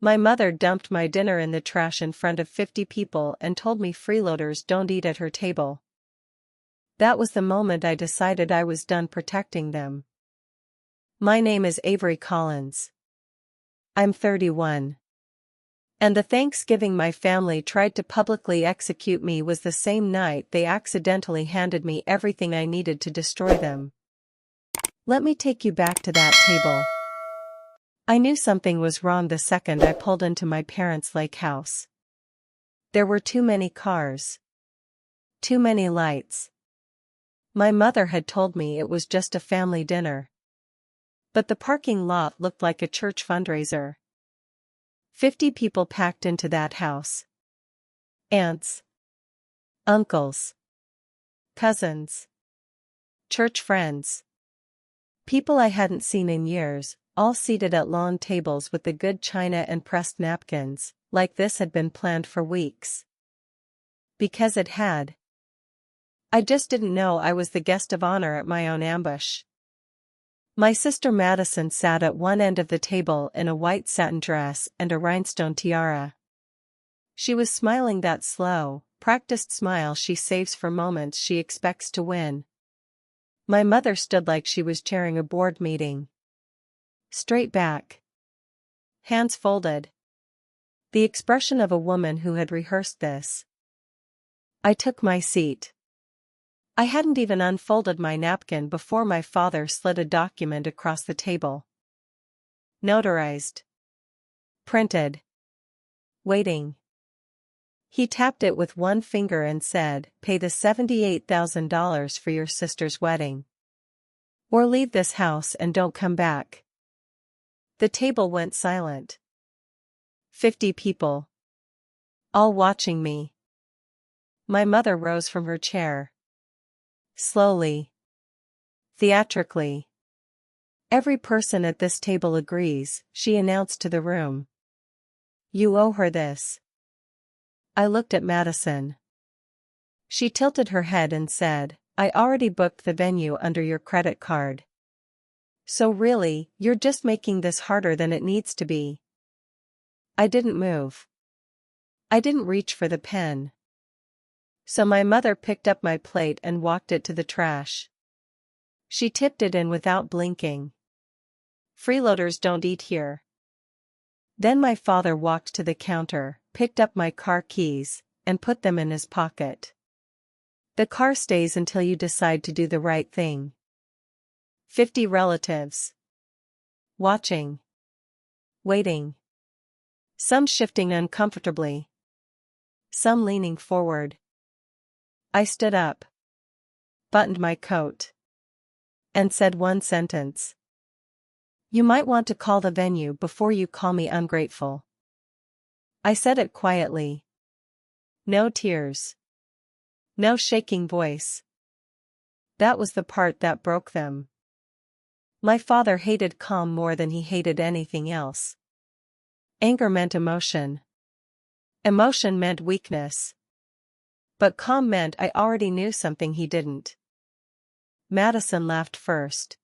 My mother dumped my dinner in the trash in front of 50 people and told me freeloaders don't eat at her table. That was the moment I decided I was done protecting them. My name is Avery Collins. I'm 31. And the Thanksgiving my family tried to publicly execute me was the same night they accidentally handed me everything I needed to destroy them. Let me take you back to that table. I knew something was wrong the second I pulled into my parents' lake house. There were too many cars. Too many lights. My mother had told me it was just a family dinner. But the parking lot looked like a church fundraiser. 50 people packed into that house. Aunts. Uncles. Cousins. Church friends. People I hadn't seen in years, all seated at long tables with the good china and pressed napkins, like this had been planned for weeks. Because it had. I just didn't know I was the guest of honor at my own ambush. My sister Madison sat at one end of the table in a white satin dress and a rhinestone tiara. She was smiling that slow, practiced smile she saves for moments she expects to win. My mother stood like she was chairing a board meeting. Straight back. Hands folded. The expression of a woman who had rehearsed this. I took my seat. I hadn't even unfolded my napkin before my father slid a document across the table. Notarized. Printed. Waiting. He tapped it with one finger and said, "Pay the $78,000 for your sister's wedding. Or leave this house and don't come back." The table went silent. 50 people. All watching me. My mother rose from her chair. Slowly. Theatrically. "Every person at this table agrees," she announced to the room. "You owe her this." I looked at Madison. She tilted her head and said, "I already booked the venue under your credit card. So really, you're just making this harder than it needs to be." I didn't move. I didn't reach for the pen. So my mother picked up my plate and walked it to the trash. She tipped it in without blinking. "Freeloaders don't eat here." Then my father walked to the counter, picked up my car keys, and put them in his pocket. "The car stays until you decide to do the right thing." 50 relatives. Watching. Waiting. Some shifting uncomfortably. Some leaning forward. I stood up. Buttoned my coat. And said one sentence. "You might want to call the venue before you call me ungrateful." I said it quietly. No tears. No shaking voice. That was the part that broke them. My father hated calm more than he hated anything else. Anger meant emotion. Emotion meant weakness. But calm meant I already knew something he didn't. Madison laughed first.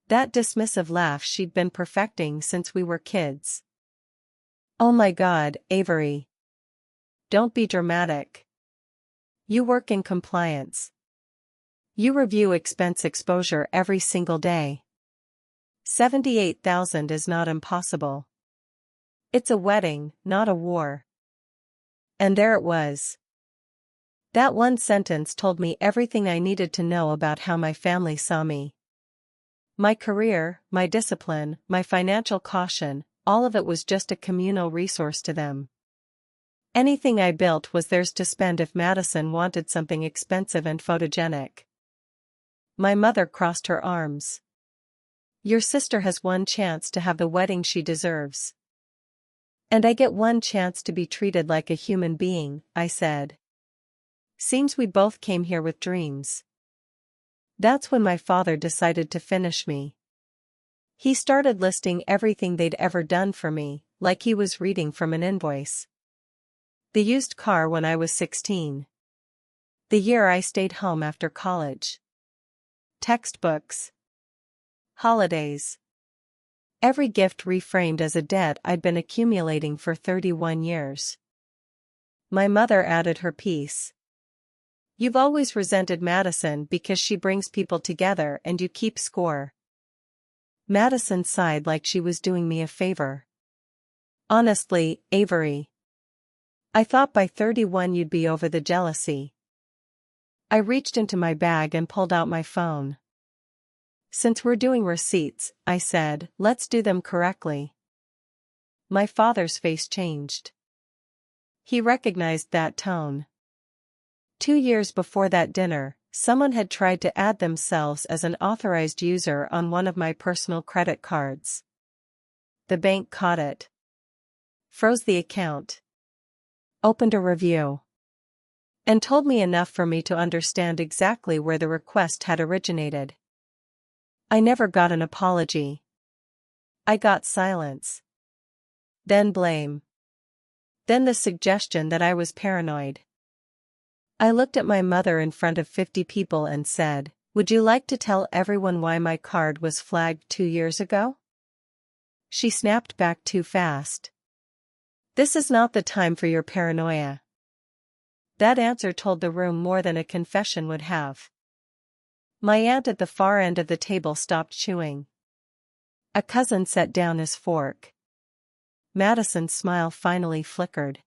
That dismissive laugh she'd been perfecting since we were kids. "Oh my God, Avery. Don't be dramatic. You work in compliance. You review expense exposure every single day. 78,000 is not impossible. It's a wedding, not a war." And there it was. That one sentence told me everything I needed to know about how my family saw me. My career, my discipline, my financial caution, all of it was just a communal resource to them. Anything I built was theirs to spend if Madison wanted something expensive and photogenic. My mother crossed her arms. "Your sister has one chance to have the wedding she deserves. And I get one chance to be treated like a human being," I said. "Seems we both came here with dreams." That's when my father decided to finish me. He started listing everything they'd ever done for me, like he was reading from an invoice. The used car when I was 16. The year I stayed home after college. Textbooks. Holidays. Every gift reframed as a debt I'd been accumulating for 31 years. My mother added her piece. You've always resented Madison because she brings people together and you keep score. Madison sighed like she was doing me a favor. Honestly, Avery. I thought by 31 you'd be over the jealousy. I reached into my bag and pulled out my phone. Since we're doing receipts, I said, let's do them correctly. My father's face changed. He recognized that tone. 2 years before that dinner, someone had tried to add themselves as an authorized user on one of my personal credit cards. The bank caught it. Froze the account. Opened a review. And told me enough for me to understand exactly where the request had originated. I never got an apology. I got silence. Then blame. Then the suggestion that I was paranoid. I looked at my mother in front of 50 people and said, would you like to tell everyone why my card was flagged 2 years ago? She snapped back too fast. This is not the time for your paranoia. That answer told the room more than a confession would have. My aunt at the far end of the table stopped chewing. A cousin set down his fork. Madison's smile finally flickered.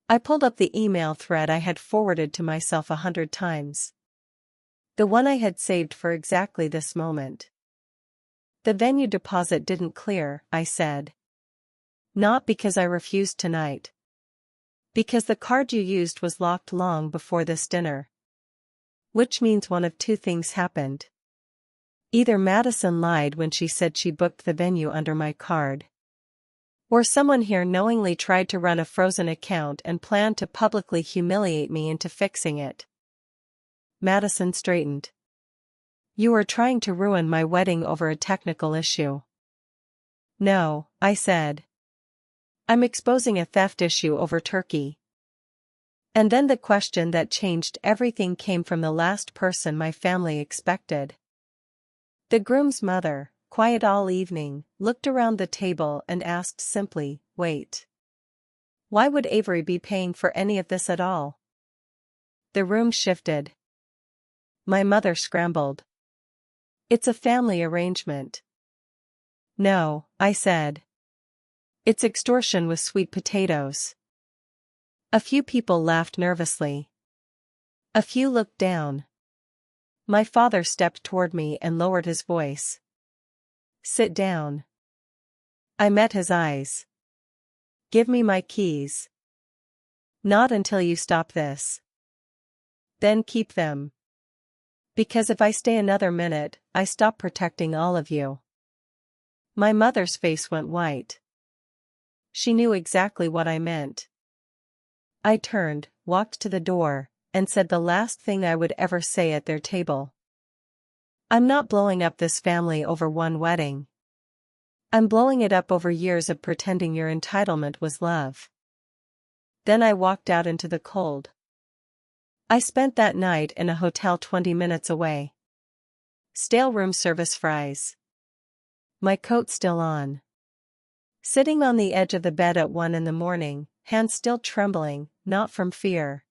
I pulled up the email thread I had forwarded to myself 100 times. The one I had saved for exactly this moment. The venue deposit didn't clear, I said. Not because I refused tonight. Because the card you used was locked long before this dinner. Which means one of two things happened. Either Madison lied when she said she booked the venue under my card. Or someone here knowingly tried to run a frozen account and planned to publicly humiliate me into fixing it. Madison straightened. You were trying to ruin my wedding over a technical issue. No, I said. I'm exposing a theft issue over turkey. And then the question that changed everything came from the last person my family expected. The groom's mother, quiet all evening, looked around the table and asked simply, wait. Why would Avery be paying for any of this at all? The room shifted. My mother scrambled. It's a family arrangement. No, I said. It's extortion with sweet potatoes. A few people laughed nervously. A few looked down. My father stepped toward me and lowered his voice. Sit down. I met his eyes. Give me my keys. Not until you stop this. Then keep them. Because if I stay another minute, I stop protecting all of you. My mother's face went white. She knew exactly what I meant. I turned, walked to the door, and said the last thing I would ever say at their table. I'm not blowing up this family over one wedding. I'm blowing it up over years of pretending your entitlement was love. Then I walked out into the cold. I spent that night in a hotel 20 minutes away. Stale room service fries. My coat still on. Sitting on the edge of the bed at 1 a.m, hands still trembling, not from fear.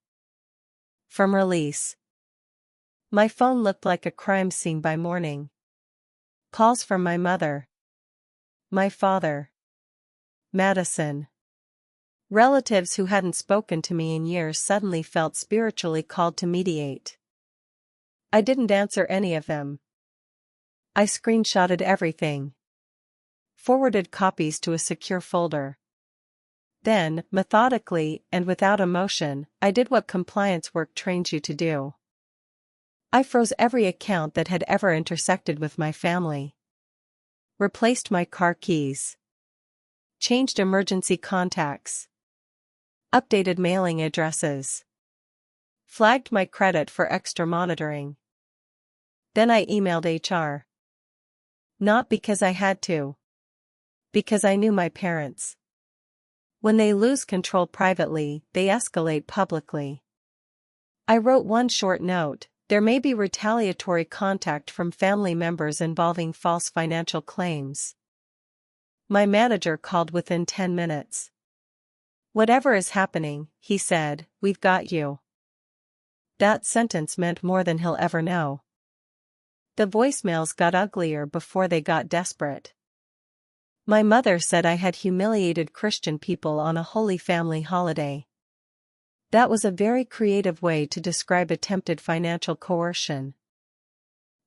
From release. My phone looked like a crime scene by morning. Calls from my mother. My father. Madison. Relatives who hadn't spoken to me in years suddenly felt spiritually called to mediate. I didn't answer any of them. I screenshotted everything. Forwarded copies to a secure folder. Then, methodically and without emotion, I did what compliance work trains you to do. I froze every account that had ever intersected with my family. Replaced my car keys. Changed emergency contacts. Updated mailing addresses. Flagged my credit for extra monitoring. Then I emailed HR. Not because I had to. Because I knew my parents. When they lose control privately, they escalate publicly. I wrote one short note. There may be retaliatory contact from family members involving false financial claims. My manager called within 10 minutes. "Whatever is happening," he said, "we've got you." That sentence meant more than he'll ever know. The voicemails got uglier before they got desperate. My mother said I had humiliated Christian people on a Holy Family holiday. That was a very creative way to describe attempted financial coercion.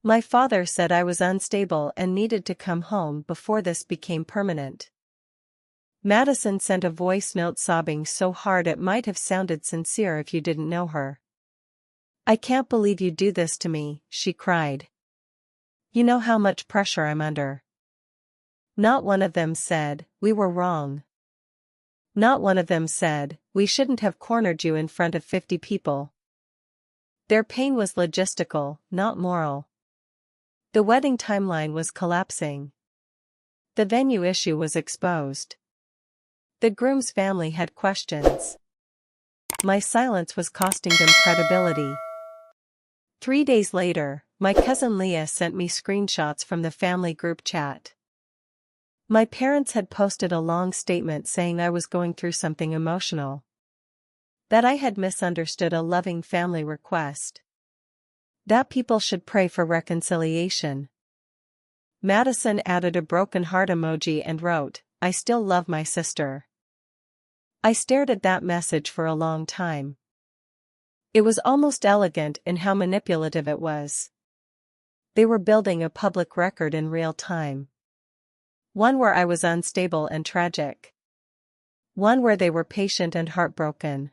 My father said I was unstable and needed to come home before this became permanent. Madison sent a voice note sobbing so hard it might have sounded sincere if you didn't know her. "I can't believe you do this to me," she cried. "You know how much pressure I'm under." Not one of them said, "We were wrong." Not one of them said, "We shouldn't have cornered you in front of 50 people. Their pain was logistical, not moral. The wedding timeline was collapsing. The venue issue was exposed. The groom's family had questions. My silence was costing them credibility. 3 days later, my cousin Leah sent me screenshots from the family group chat. My parents had posted a long statement saying I was going through something emotional. That I had misunderstood a loving family request. That people should pray for reconciliation. Madison added a broken heart emoji and wrote, "I still love my sister." I stared at that message for a long time. It was almost elegant in how manipulative it was. They were building a public record in real time. One where I was unstable and tragic. One where they were patient and heartbroken.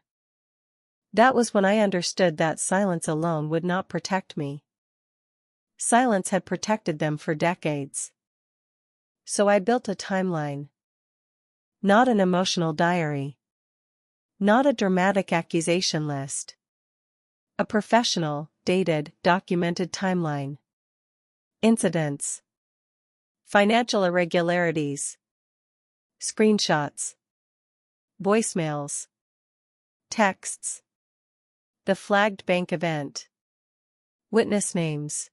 That was when I understood that silence alone would not protect me. Silence had protected them for decades. So I built a timeline. Not an emotional diary. Not a dramatic accusation list. A professional, dated, documented timeline. Incidents. Financial irregularities. Screenshots. Voicemails. Texts. The flagged bank event. Witness names.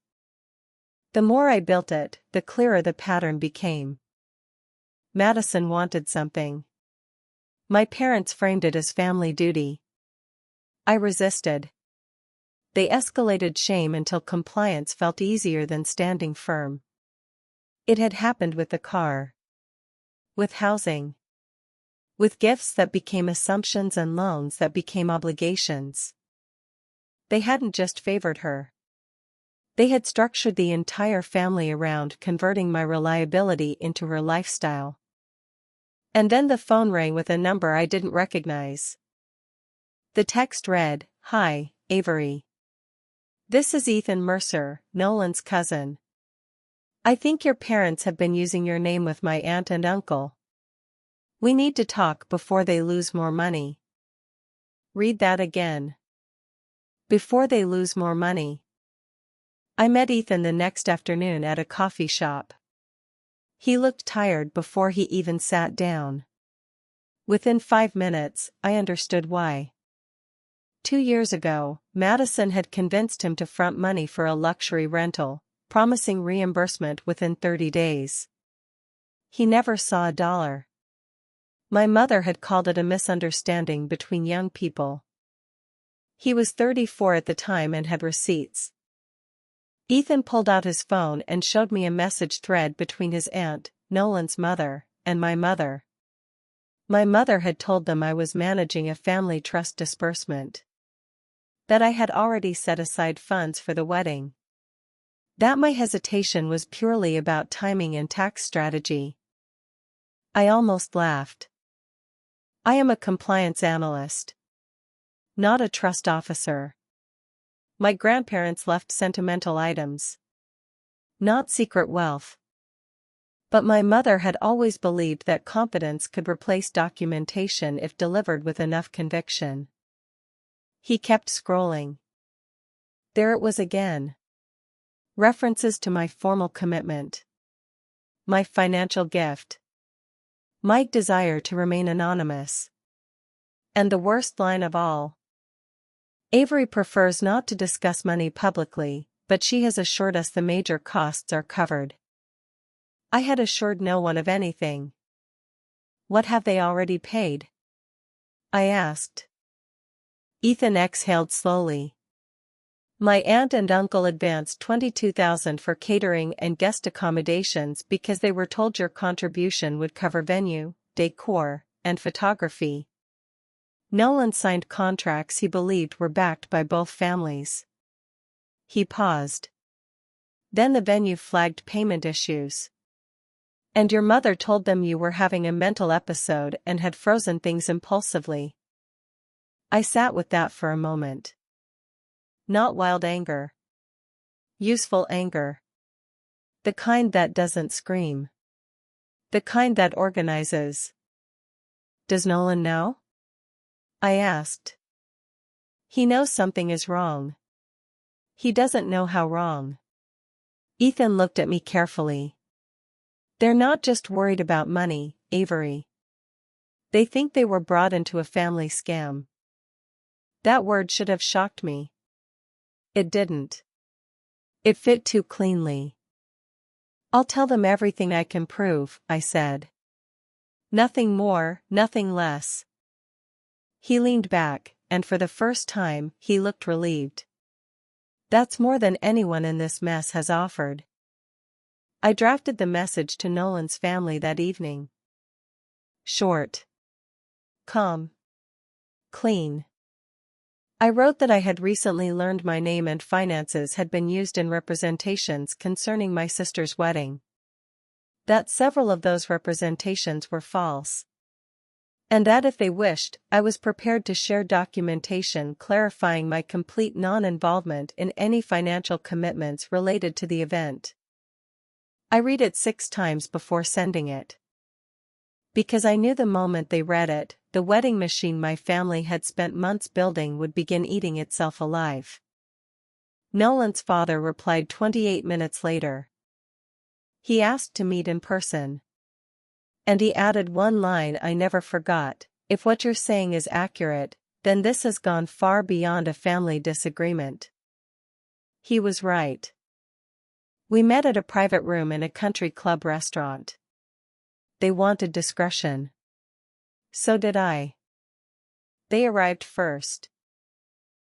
The more I built it, the clearer the pattern became. Madison wanted something. My parents framed it as family duty. I resisted. They escalated shame until compliance felt easier than standing firm. It had happened with the car. With housing. With gifts that became assumptions and loans that became obligations. They hadn't just favored her. They had structured the entire family around converting my reliability into her lifestyle. And then the phone rang with a number I didn't recognize. The text read, "Hi, Avery. This is Ethan Mercer, Nolan's cousin. I think your parents have been using your name with my aunt and uncle. We need to talk before they lose more money." Read that again. Before they lose more money. I met Ethan the next afternoon at a coffee shop. He looked tired before he even sat down. Within 5 minutes, I understood why. 2 years ago, Madison had convinced him to front money for a luxury rental, promising reimbursement within 30 days. He never saw a dollar. My mother had called it a misunderstanding between young people. He was 34 at the time and had receipts. Ethan pulled out his phone and showed me a message thread between his aunt, Nolan's mother, and my mother. My mother had told them I was managing a family trust disbursement. That I had already set aside funds for the wedding. That my hesitation was purely about timing and tax strategy. I almost laughed. I am a compliance analyst. Not a trust officer. My grandparents left sentimental items. Not secret wealth. But my mother had always believed that competence could replace documentation if delivered with enough conviction. He kept scrolling. There it was again. References to my formal commitment. My financial gift. My desire to remain anonymous. And the worst line of all. Avery prefers not to discuss money publicly, but she has assured us the major costs are covered. I had assured no one of anything. What have they already paid? I asked. Ethan exhaled slowly. My aunt and uncle advanced $22,000 for catering and guest accommodations because they were told your contribution would cover venue, decor, and photography. Nolan signed contracts he believed were backed by both families. He paused. Then the venue flagged payment issues. And your mother told them you were having a mental episode and had frozen things impulsively. I sat with that for a moment. Not wild anger. Useful anger. The kind that doesn't scream. The kind that organizes. Does Nolan know? I asked. He knows something is wrong. He doesn't know how wrong. Ethan looked at me carefully. They're not just worried about money, Avery. They think they were brought into a family scam. That word should have shocked me. It didn't. It fit too cleanly. I'll tell them everything I can prove, I said. Nothing more, nothing less. He leaned back, and for the first time, he looked relieved. That's more than anyone in this mess has offered. I drafted the message to Nolan's family that evening. Short. Calm. Clean. I wrote that I had recently learned my name and finances had been used in representations concerning my sister's wedding. That several of those representations were false. And that if they wished, I was prepared to share documentation clarifying my complete non-involvement in any financial commitments related to the event. I read it 6 times before sending it. Because I knew the moment they read it, the wedding machine my family had spent months building would begin eating itself alive. Nolan's father replied 28 minutes later. He asked to meet in person. And he added one line I never forgot: if what you're saying is accurate, then this has gone far beyond a family disagreement. He was right. We met at a private room in a country club restaurant. They wanted discretion. So did I. They arrived first.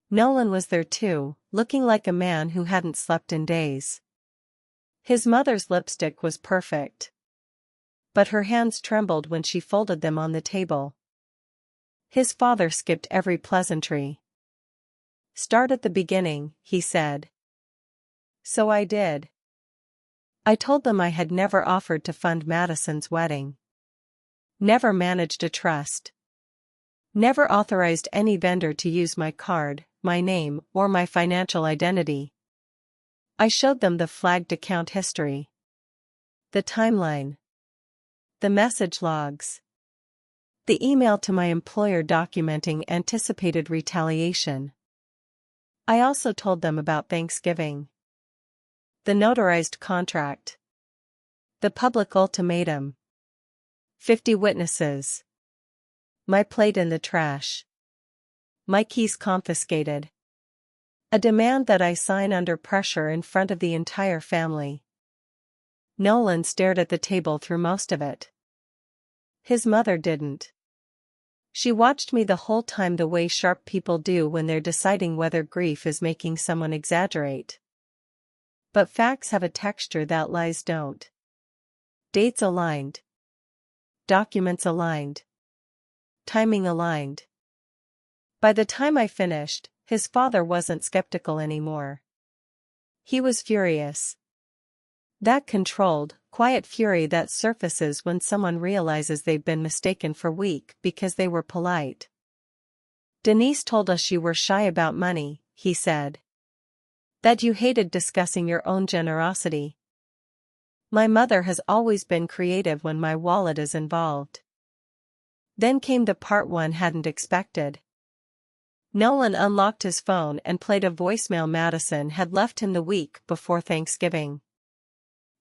Nolan was there too, looking like a man who hadn't slept in days. His mother's lipstick was perfect. But her hands trembled when she folded them on the table. His father skipped every pleasantry. Start at the beginning, he said. So I did. I told them I had never offered to fund Madison's wedding. Never managed a trust. Never authorized any vendor to use my card, my name, or my financial identity. I showed them the flagged account history. The timeline. The message logs. The email to my employer documenting anticipated retaliation. I also told them about Thanksgiving. The notarized contract. The public ultimatum. 50 witnesses. My plate in the trash. My keys confiscated. A demand that I sign under pressure in front of the entire family. Nolan stared at the table through most of it. His mother didn't. She watched me the whole time the way sharp people do when they're deciding whether grief is making someone exaggerate. But facts have a texture that lies don't. Dates aligned. Documents aligned. Timing aligned. By the time I finished, his father wasn't skeptical anymore. He was furious. That controlled, quiet fury that surfaces when someone realizes they've been mistaken for weak because they were polite. Denise told us you were shy about money, he said. That you hated discussing your own generosity. My mother has always been creative when my wallet is involved. Then came the part one hadn't expected. Nolan unlocked his phone and played a voicemail Madison had left him the week before Thanksgiving.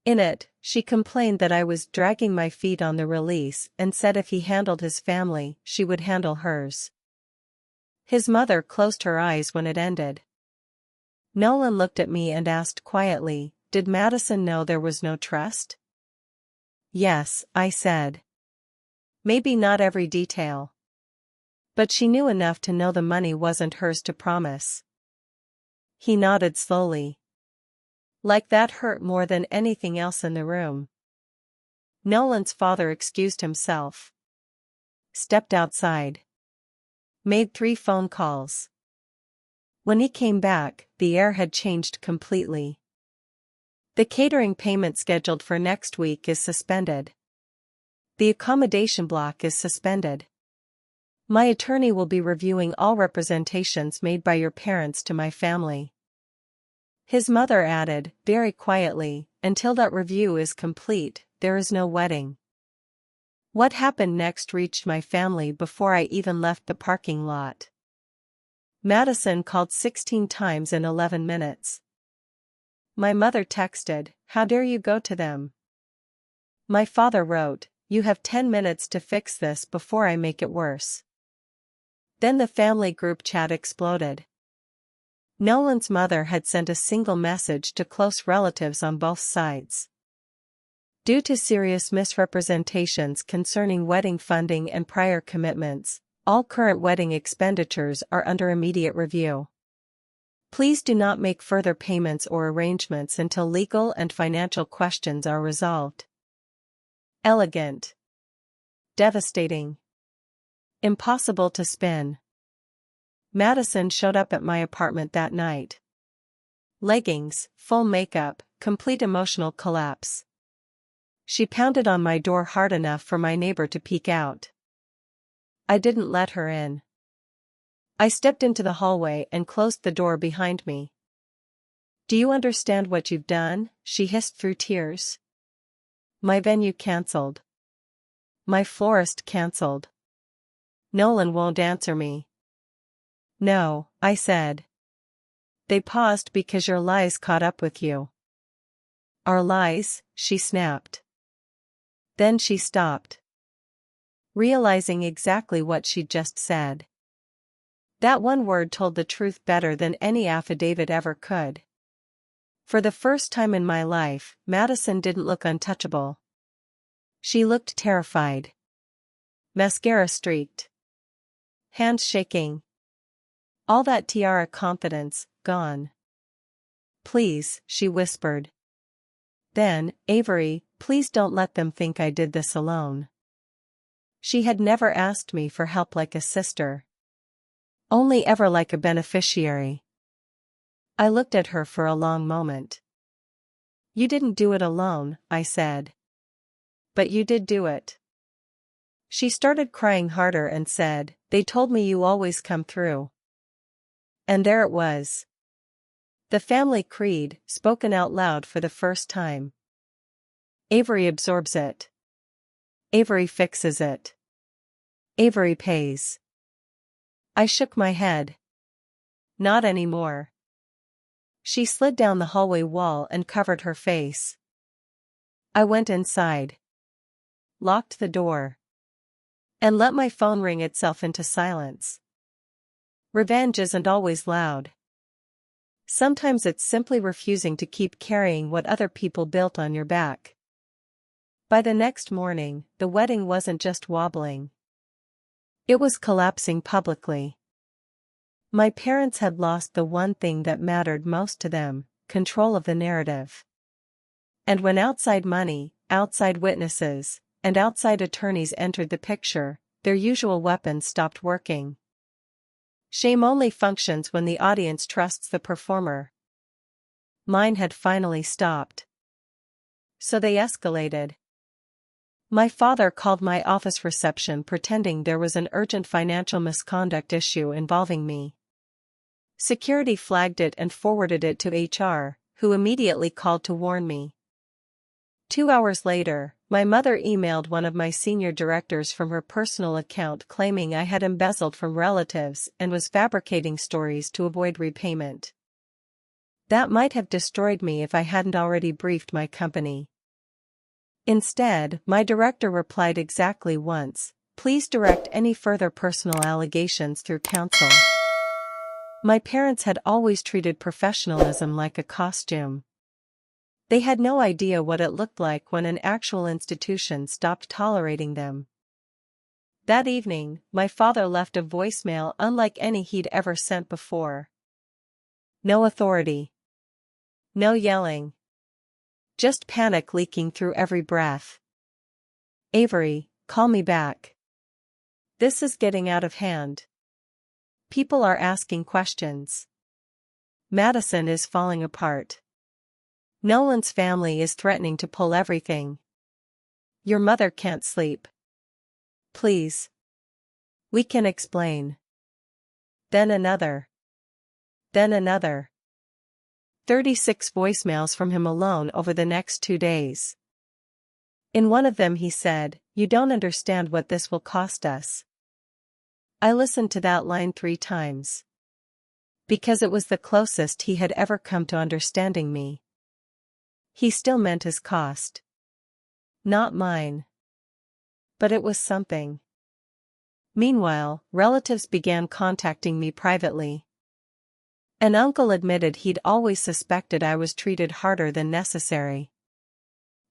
In it, she complained that I was dragging my feet on the release and said if he handled his family, she would handle hers. His mother closed her eyes when it ended. Nolan looked at me and asked quietly, "Did Madison know there was no trust?" "Yes," I said. Maybe not every detail. But she knew enough to know the money wasn't hers to promise. He nodded slowly. Like that hurt more than anything else in the room. Nolan's father excused himself. Stepped outside. Made 3 phone calls. When he came back, the air had changed completely. The catering payment scheduled for next week is suspended. The accommodation block is suspended. My attorney will be reviewing all representations made by your parents to my family. His mother added, very quietly, until that review is complete, there is no wedding. What happened next reached my family before I even left the parking lot. Madison called 16 times in 11 minutes. My mother texted, "How dare you go to them?" My father wrote, "You have 10 minutes to fix this before I make it worse." Then the family group chat exploded. Nolan's mother had sent a single message to close relatives on both sides. Due to serious misrepresentations concerning wedding funding and prior commitments, all current wedding expenditures are under immediate review. Please do not make further payments or arrangements until legal and financial questions are resolved. Elegant. Devastating. Impossible to spin. Madison showed up at my apartment that night. Leggings, full makeup, complete emotional collapse. She pounded on my door hard enough for my neighbor to peek out. I didn't let her in. I stepped into the hallway and closed the door behind me. "Do you understand what you've done?" she hissed through tears. My venue cancelled. My florist cancelled. Nolan won't answer me. "No," I said. "They paused because your lies caught up with you." "Our lies?" she snapped. Then she stopped. Realizing exactly what she'd just said. That one word told the truth better than any affidavit ever could. For the first time in my life, Madison didn't look untouchable. She looked terrified. Mascara streaked. Hands shaking. All that tiara confidence, gone. "Please," she whispered. Then, "Avery, please don't let them think I did this alone." She had never asked me for help like a sister. Only ever like a beneficiary. I looked at her for a long moment. "You didn't do it alone," I said. "But you did do it." She started crying harder and said, "They told me you always come through." And there it was. The family creed, spoken out loud for the first time. Avery absorbs it. Avery fixes it. Avery pays. I shook my head. Not anymore. She slid down the hallway wall and covered her face. I went inside. Locked the door. And let my phone ring itself into silence. Revenge isn't always loud. Sometimes it's simply refusing to keep carrying what other people built on your back. By the next morning, the wedding wasn't just wobbling. It was collapsing publicly. My parents had lost the one thing that mattered most to them, control of the narrative. And when outside money, outside witnesses, and outside attorneys entered the picture, their usual weapons stopped working. Shame only functions when the audience trusts the performer. Mine had finally stopped. So they escalated. My father called my office reception pretending there was an urgent financial misconduct issue involving me. Security flagged it and forwarded it to HR, who immediately called to warn me. 2 hours later, my mother emailed one of my senior directors from her personal account claiming I had embezzled from relatives and was fabricating stories to avoid repayment. That might have destroyed me if I hadn't already briefed my company. Instead, my director replied exactly once, "Please direct any further personal allegations through counsel." My parents had always treated professionalism like a costume. They had no idea what it looked like when an actual institution stopped tolerating them. That evening, my father left a voicemail unlike any he'd ever sent before. No authority. No yelling. Just panic leaking through every breath. Avery, call me back. This is getting out of hand. People are asking questions. Madison is falling apart. Nolan's family is threatening to pull everything. Your mother can't sleep. Please. We can explain. Then another. Then another. 36 voicemails from him alone over the next 2 days. In one of them he said, "You don't understand what this will cost us." I listened to that line 3 times. Because it was the closest he had ever come to understanding me. He still meant his cost. Not mine. But it was something. Meanwhile, relatives began contacting me privately. An uncle admitted he'd always suspected I was treated harder than necessary.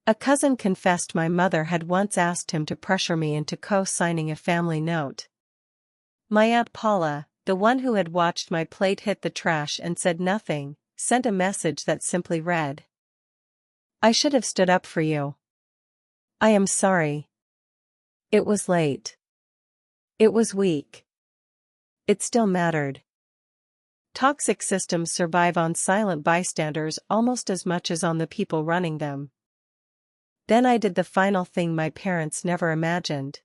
A cousin confessed my mother had once asked him to pressure me into co-signing a family note. My Aunt Paula, the one who had watched my plate hit the trash and said nothing, sent a message that simply read, "I should have stood up for you. I am sorry. It was late. It was weak. It still mattered." Toxic systems survive on silent bystanders almost as much as on the people running them. Then I did the final thing my parents never imagined.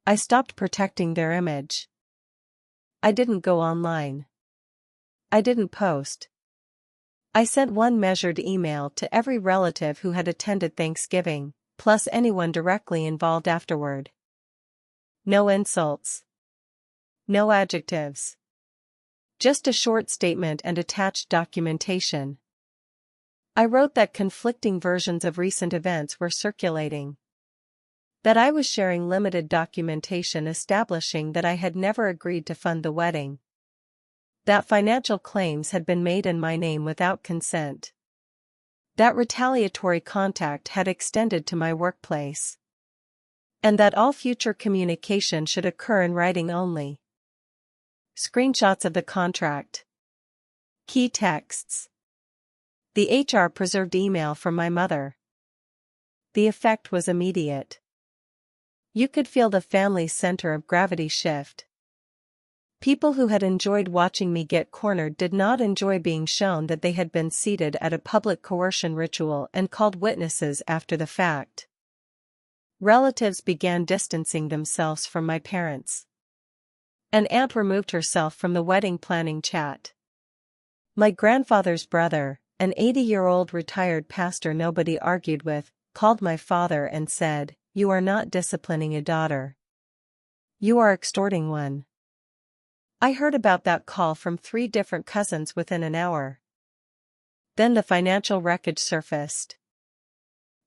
I stopped protecting their image. I didn't go online. I didn't post. I sent one measured email to every relative who had attended Thanksgiving, plus anyone directly involved afterward. No insults. No adjectives. Just a short statement and attached documentation. I wrote that conflicting versions of recent events were circulating. That I was sharing limited documentation establishing that I had never agreed to fund the wedding. That financial claims had been made in my name without consent. That retaliatory contact had extended to my workplace. And that all future communication should occur in writing only. Screenshots of the contract. Key texts. The HR preserved email from my mother. The effect was immediate. You could feel the family's center of gravity shift. People who had enjoyed watching me get cornered did not enjoy being shown that they had been seated at a public coercion ritual and called witnesses after the fact. Relatives began distancing themselves from my parents. An aunt removed herself from the wedding planning chat. My grandfather's brother, an 80-year-old retired pastor nobody argued with, called my father and said, "You are not disciplining a daughter. You are extorting one." I heard about that call from 3 different cousins within an hour. Then the financial wreckage surfaced.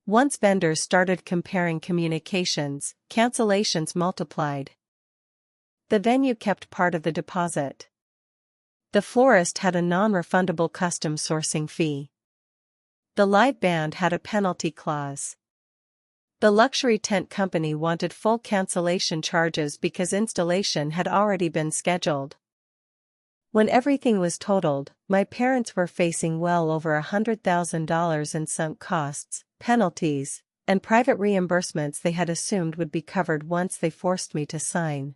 Once vendors started comparing communications, cancellations multiplied. The venue kept part of the deposit. The florist had a non-refundable custom sourcing fee. The live band had a penalty clause. The luxury tent company wanted full cancellation charges because installation had already been scheduled. When everything was totaled, my parents were facing well over $100,000 in sunk costs, penalties, and private reimbursements they had assumed would be covered once they forced me to sign.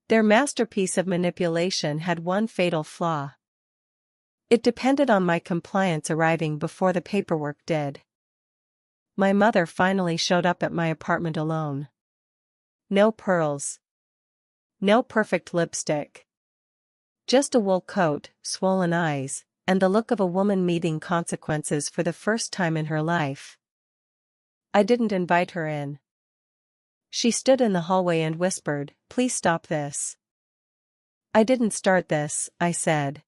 Their masterpiece of manipulation had one fatal flaw. It depended on my compliance arriving before the paperwork did. My mother finally showed up at my apartment alone. No pearls. No perfect lipstick. Just a wool coat, swollen eyes, and the look of a woman meeting consequences for the first time in her life. I didn't invite her in. She stood in the hallway and whispered, "Please stop this." "I didn't start this," I said.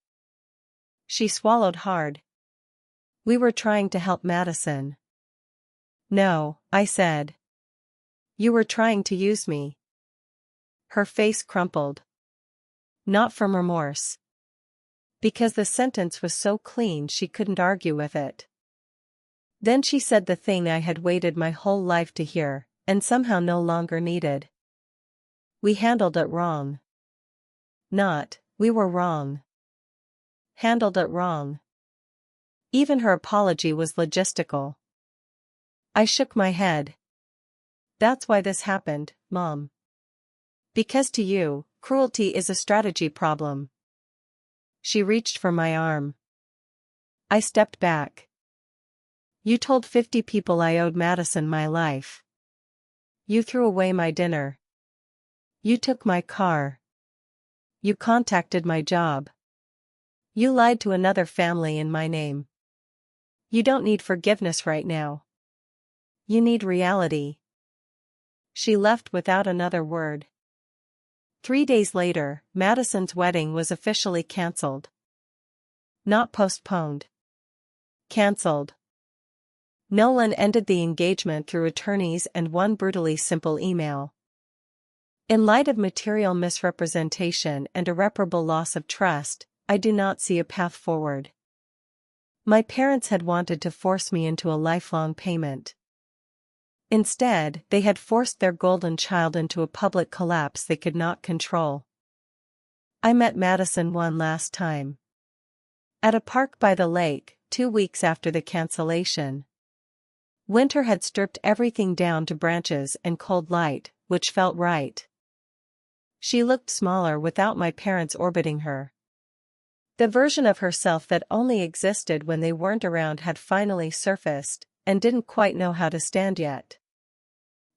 She swallowed hard. "We were trying to help Madison." "No," I said. "You were trying to use me." Her face crumpled. Not from remorse. Because the sentence was so clean she couldn't argue with it. Then she said the thing I had waited my whole life to hear, and somehow no longer needed. We handled it wrong. Not, we were wrong. Handled it wrong. Even her apology was logistical. I shook my head. That's why this happened, Mom. Because to you, cruelty is a strategy problem. She reached for my arm. I stepped back. You told 50 people I owed Madison my life. You threw away my dinner. You took my car. You contacted my job. You lied to another family in my name. You don't need forgiveness right now. You need reality. She left without another word. 3 days later, Madison's wedding was officially cancelled. Not postponed. Cancelled. Nolan ended the engagement through attorneys and one brutally simple email. In light of material misrepresentation and irreparable loss of trust, I do not see a path forward. My parents had wanted to force me into a lifelong payment. Instead, they had forced their golden child into a public collapse they could not control. I met Madison one last time. At a park by the lake, 2 weeks after the cancellation. Winter had stripped everything down to branches and cold light, which felt right. She looked smaller without my parents orbiting her. The version of herself that only existed when they weren't around had finally surfaced, and didn't quite know how to stand yet.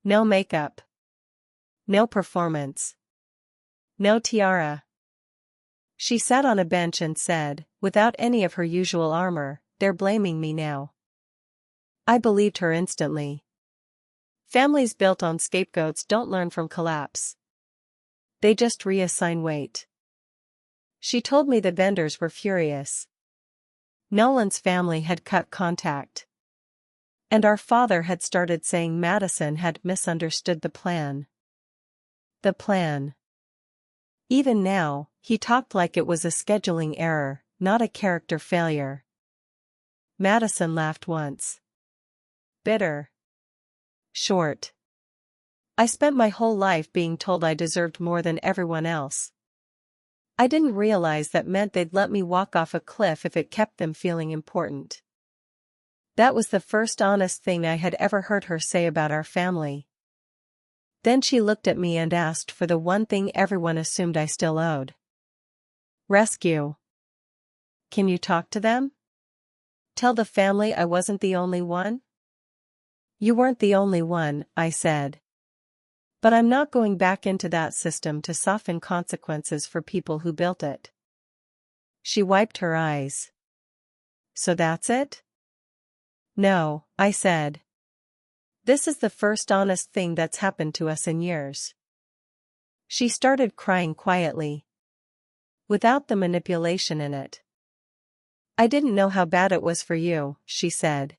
No makeup. No performance. No tiara. She sat on a bench and said, without any of her usual armor, "They're blaming me now." I believed her instantly. Families built on scapegoats don't learn from collapse. They just reassign weight. She told me the vendors were furious. Nolan's family had cut contact. And our father had started saying Madison had misunderstood the plan. The plan. Even now, he talked like it was a scheduling error, not a character failure. Madison laughed once. Bitter. Short. I spent my whole life being told I deserved more than everyone else. I didn't realize that meant they'd let me walk off a cliff if it kept them feeling important. That was the first honest thing I had ever heard her say about our family. Then she looked at me and asked for the one thing everyone assumed I still owed. Rescue. Can you talk to them? Tell the family I wasn't the only one? You weren't the only one, I said. But I'm not going back into that system to soften consequences for people who built it. She wiped her eyes. So that's it? No, I said. This is the first honest thing that's happened to us in years. She started crying quietly. Without the manipulation in it. I didn't know how bad it was for you, she said.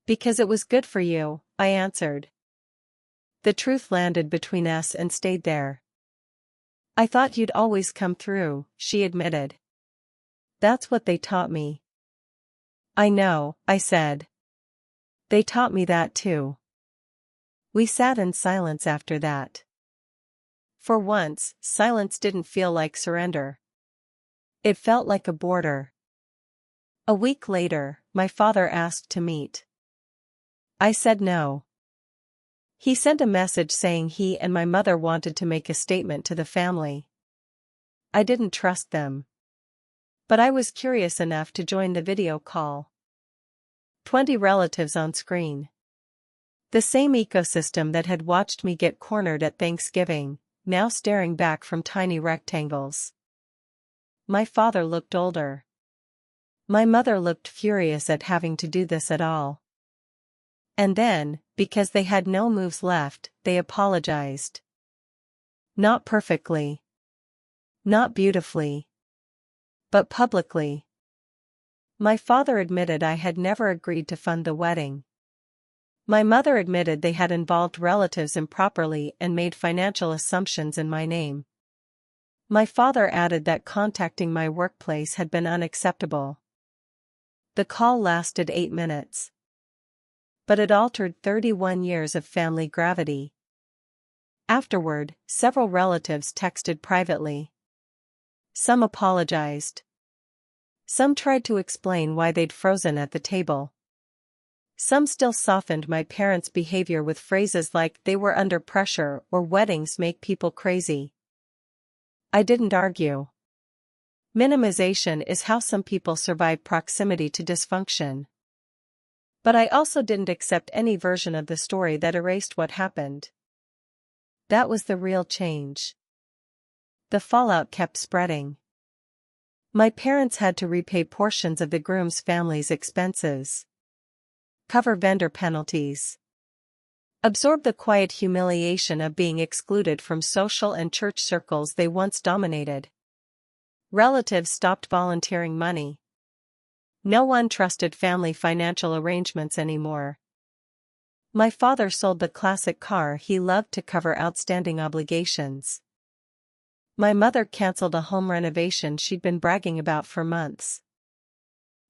Because it was good for you, I answered. The truth landed between us and stayed there. I thought you'd always come through, she admitted. That's what they taught me. I know, I said. They taught me that too. We sat in silence after that. For once, silence didn't feel like surrender. It felt like a border. A week later, my father asked to meet. I said no. He sent a message saying he and my mother wanted to make a statement to the family. I didn't trust them. But I was curious enough to join the video call. 20 relatives on screen. The same ecosystem that had watched me get cornered at Thanksgiving, now staring back from tiny rectangles. My father looked older. My mother looked furious at having to do this at all. And then, because they had no moves left, they apologized. Not perfectly. Not beautifully. But publicly. My father admitted I had never agreed to fund the wedding. My mother admitted they had involved relatives improperly and made financial assumptions in my name. My father added that contacting my workplace had been unacceptable. The call lasted 8 minutes. But it altered 31 years of family gravity. Afterward, several relatives texted privately. Some apologized. Some tried to explain why they'd frozen at the table. Some still softened my parents' behavior with phrases like they were under pressure or weddings make people crazy. I didn't argue. Minimization is how some people survive proximity to dysfunction. But I also didn't accept any version of the story that erased what happened. That was the real change. The fallout kept spreading. My parents had to repay portions of the groom's family's expenses, cover vendor penalties, absorb the quiet humiliation of being excluded from social and church circles they once dominated. Relatives stopped volunteering money. No one trusted family financial arrangements anymore. My father sold the classic car he loved to cover outstanding obligations. My mother canceled a home renovation she'd been bragging about for months.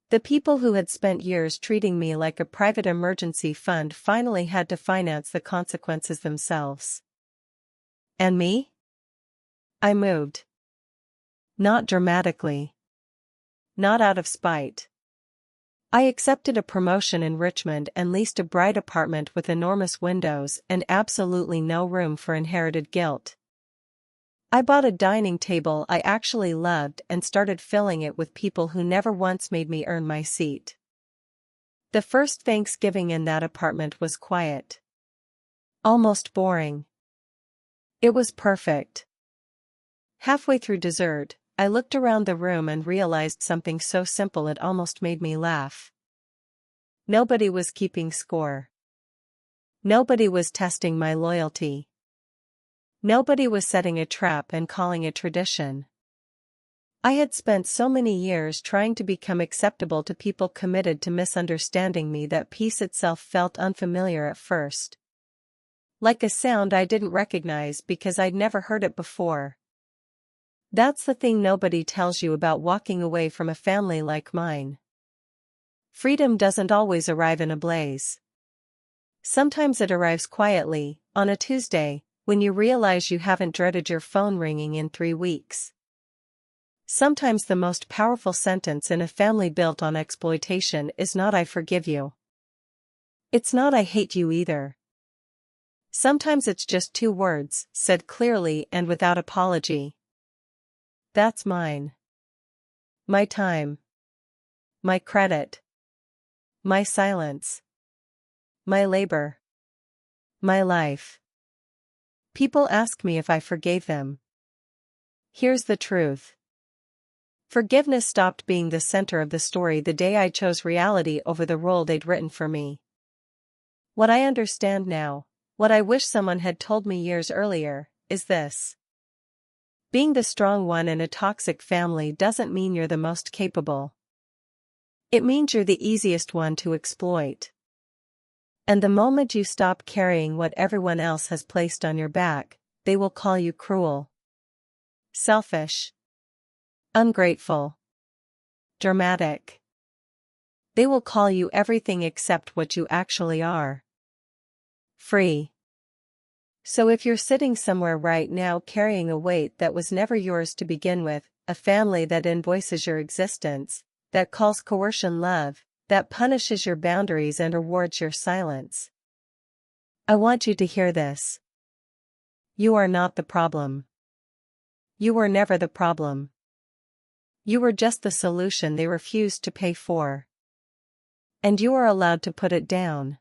The people who had spent years treating me like a private emergency fund finally had to finance the consequences themselves. And me? I moved. Not dramatically. Not out of spite. I accepted a promotion in Richmond and leased a bright apartment with enormous windows and absolutely no room for inherited guilt. I bought a dining table I actually loved and started filling it with people who never once made me earn my seat. The first Thanksgiving in that apartment was quiet. Almost boring. It was perfect. Halfway through dessert, I looked around the room and realized something so simple it almost made me laugh. Nobody was keeping score. Nobody was testing my loyalty. Nobody was setting a trap and calling it tradition. I had spent so many years trying to become acceptable to people committed to misunderstanding me that peace itself felt unfamiliar at first. Like a sound I didn't recognize because I'd never heard it before. That's the thing nobody tells you about walking away from a family like mine. Freedom doesn't always arrive in a blaze. Sometimes it arrives quietly, on a Tuesday, when you realize you haven't dreaded your phone ringing in 3 weeks. Sometimes the most powerful sentence in a family built on exploitation is not "I forgive you." It's not "I hate you" either. Sometimes it's just 2 words, said clearly and without apology. That's mine. My time. My credit. My silence. My labor. My life. People ask me if I forgave them. Here's the truth. Forgiveness stopped being the center of the story the day I chose reality over the role they'd written for me. What I understand now, what I wish someone had told me years earlier, is this. Being the strong one in a toxic family doesn't mean you're the most capable. It means you're the easiest one to exploit. And the moment you stop carrying what everyone else has placed on your back, they will call you cruel, selfish, ungrateful, dramatic. They will call you everything except what you actually are. Free. So if you're sitting somewhere right now carrying a weight that was never yours to begin with, a family that invoices your existence, that calls coercion love, that punishes your boundaries and rewards your silence, I want you to hear this. You are not the problem. You were never the problem. You were just the solution they refused to pay for. And you are allowed to put it down.